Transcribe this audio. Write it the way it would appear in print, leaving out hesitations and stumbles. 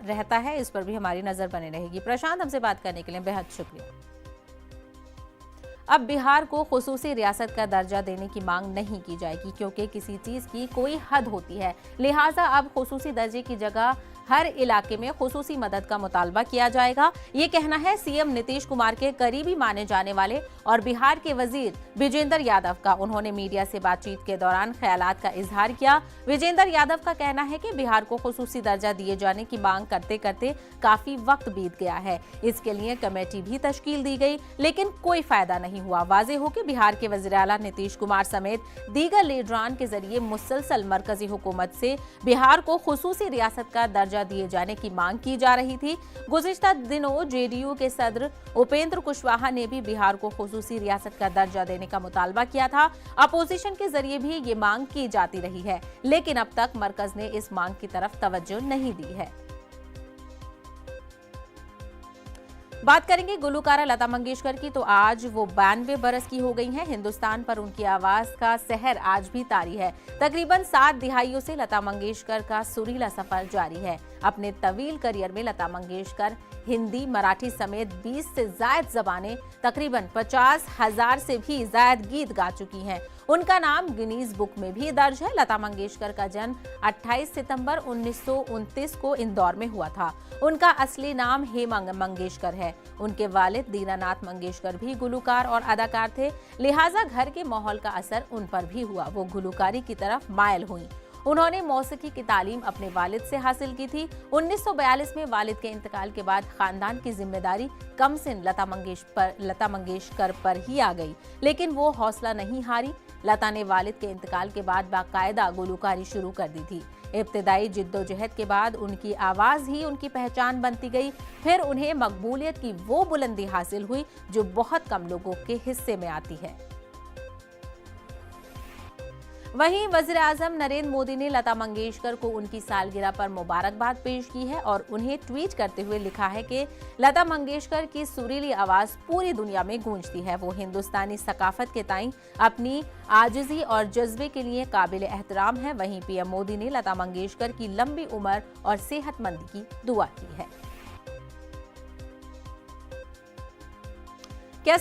रहता है, इस पर भी हमारी नजर बनी रहेगी। प्रशांत, हमसे बात करने के लिए बेहद शुक्रिया। अब बिहार को खुसूसी रियासत का दर्जा देने की मांग नहीं की जाएगी, क्योंकि किसी चीज की कोई हद होती है। लिहाजा अब खुसूसी दर्जे की जगह हर इलाके में खुसूसी मदद का मुतालबा किया जाएगा। ये कहना है सीएम नीतीश कुमार के करीबी माने जाने वाले और बिहार के वजीर विजेंद्र यादव का। उन्होंने मीडिया से बातचीत के दौरान ख्यालात का इजहार किया। विजेंद्र यादव का कहना है कि बिहार को खुसूसी दर्जा दिए जाने की मांग करते करते काफी वक्त बीत गया है। इसके लिए कमेटी भी तश्कील दी गई, लेकिन कोई फायदा नहीं हुआ। वाज़ेह हो कि बिहार के वज़ीर आला नीतीश कुमार समेत दीगर लीडरान के जरिए मुसलसल मरकजी हुकूमत से बिहार को खुसूसी रियासत का दर्जा दिए जाने की मांग की जा रही थी। गुज़िश्ता दिनों जेडीयू के सदर उपेंद्र कुशवाहा ने भी बिहार को खुसूसी रियासत का दर्जा देने का मुतालबा किया था। अपोजिशन के जरिए भी ये मांग की जाती रही है, लेकिन अब तक मरकज ने इस मांग की तरफ तवज्जो नहीं दी है। बात करेंगे गुलकारा लता मंगेशकर की, तो आज वो 92 बरस की हो गई हैं। हिंदुस्तान पर उनकी आवाज का सहर आज भी तारी है। तकरीबन 7 दिहाइयों से लता मंगेशकर का सुरीला सफर जारी है। अपने तवील करियर में लता मंगेशकर हिंदी, मराठी समेत 20 से ज्यादा जबानें, तकरीबन 50,000 से भी ज्यादा गीत गा चुकी हैं। उनका नाम गिनीज बुक में भी दर्ज है। लता मंगेशकर का जन्म 28 सितंबर 1929 को इंदौर में हुआ था। उनका असली नाम हेमा मंगेशकर है। उनके वालिद दीनानाथ मंगेशकर भी गुलकार और अदाकार थे, लिहाजा घर के माहौल का असर उन पर भी हुआ। वो गुलकारी की तरफ मायल हुई। उन्होंने मौसीकी की तालीम अपने वालिद से हासिल की थी। 1942 में वालिद के इंतकाल के बाद खानदान की जिम्मेदारी कमसिन लता मंगेशकर पर ही आ गई, लेकिन वो हौसला नहीं हारी। लता ने वालिद के इंतकाल के बाद बाकायदा गुलकारी शुरू कर दी थी। इब्तिदाई जिद्दोजहद के बाद उनकी आवाज ही उनकी पहचान बनती गई। फिर उन्हें मकबूलियत की वो बुलंदी हासिल हुई जो बहुत कम लोगों के हिस्से में आती है। वहीं वज़ीर आज़म नरेंद्र मोदी ने लता मंगेशकर को उनकी सालगिरह पर मुबारकबाद पेश की है और उन्हें ट्वीट करते हुए लिखा है कि लता मंगेशकर की सुरीली आवाज पूरी दुनिया में गूंजती है। वो हिंदुस्तानी सकाफत के ताईं अपनी आजिज़ी और जज्बे के लिए काबिल एहतराम है। वहीं पीएम मोदी ने लता मंगेशकर की लंबी उम्र और सेहतमंदी की दुआ की है। क्या